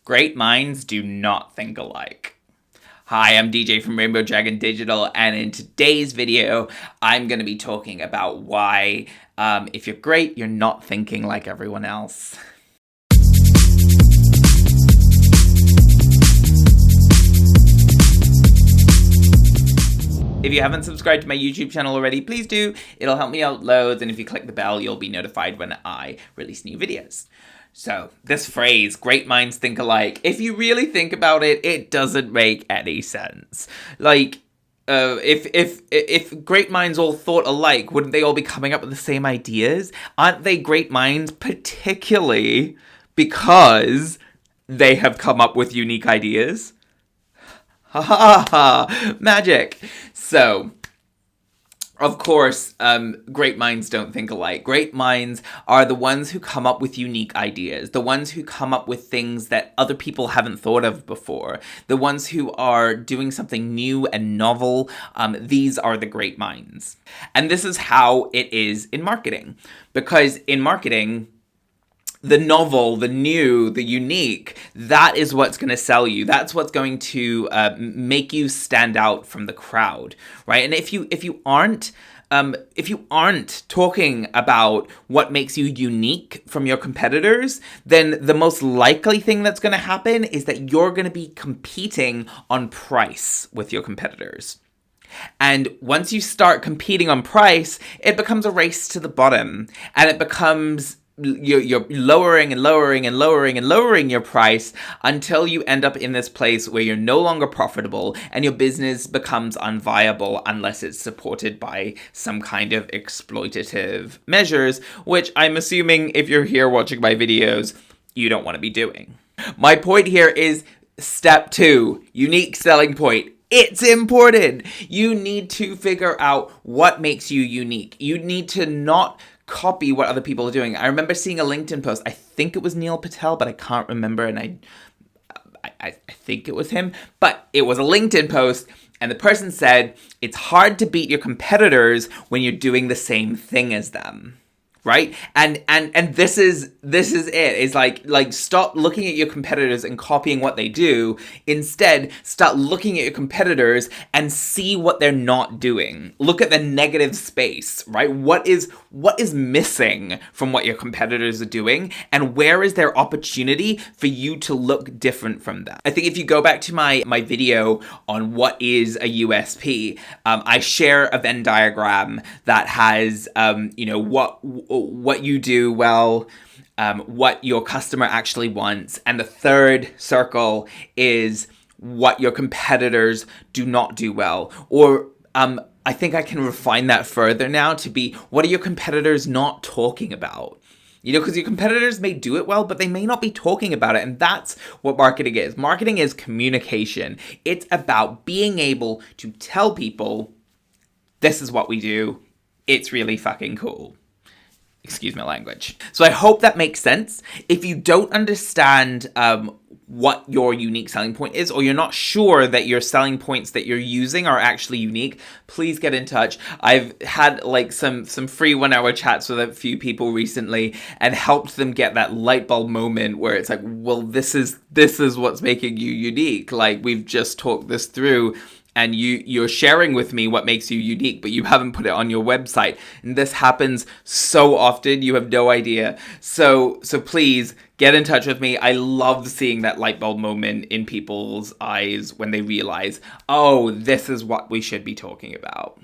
Great minds do not think alike. Hi, I'm DJ from Rainbow Dragon Digital, and in today's video, I'm going to be talking about why, if you're great, you're not thinking like everyone else. If you haven't subscribed to my YouTube channel already, please do. It'll help me out loads, and if you click the bell, you'll be notified when I release new videos. So, this phrase, great minds think alike, if you really think about it, it doesn't make any sense. Like, if great minds all thought alike, wouldn't they all be coming up with the same ideas? Aren't they great minds particularly because they have come up with unique ideas? Ha ha ha! Magic! So, of course, great minds don't think alike. Great minds are the ones who come up with unique ideas, the ones who come up with things that other people haven't thought of before, the ones who are doing something new and novel. These are the great minds. And this is how it is in marketing. Because in marketing, the novel, the new, the unique, that is what's going to sell you. That's what's going to make you stand out from the crowd, right? And if you aren't talking about what makes you unique from your competitors, then the most likely thing that's going to happen is that you're going to be competing on price with your competitors. And once you start competing on price, it becomes a race to the bottom, and it becomes you're lowering and lowering and lowering and lowering your price until you end up in this place where you're no longer profitable and your business becomes unviable unless it's supported by some kind of exploitative measures, which I'm assuming if you're here watching my videos, you don't want to be doing. My point here is step 2, unique selling point. It's important. You need to figure out what makes you unique. You need to not copy what other people are doing. I remember seeing a LinkedIn post. I think it was Neil Patel, but I can't remember, and I think it was him. But it was a LinkedIn post, and the person said, it's hard to beat your competitors when you're doing the same thing as them. Right? And this is it. It's like stop looking at your competitors and copying what they do. Instead, start looking at your competitors and see what they're not doing. Look at the negative space, right? What is missing from what your competitors are doing, and where is there opportunity for you to look different from that? I think if you go back to my video on what is a USP, I share a Venn diagram that has what you do well, what your customer actually wants, and the third circle is what your competitors do not do well. Or I think I can refine that further now to be, what are your competitors not talking about? Because your competitors may do it well, but they may not be talking about it. And that's what marketing is. Marketing is communication. It's about being able to tell people, this is what we do. It's really fucking cool. Excuse my language. So I hope that makes sense. If you don't understand what your unique selling point is, or you're not sure that your selling points that you're using are actually unique, please get in touch. I've had some free 1-hour chats with a few people recently and helped them get that light bulb moment where it's like, well, this is what's making you unique. Like, we've just talked this through, and you're sharing with me what makes you unique, but you haven't put it on your website. And this happens so often, you have no idea. So please get in touch with me. I love seeing that light bulb moment in people's eyes when they realize, oh, this is what we should be talking about.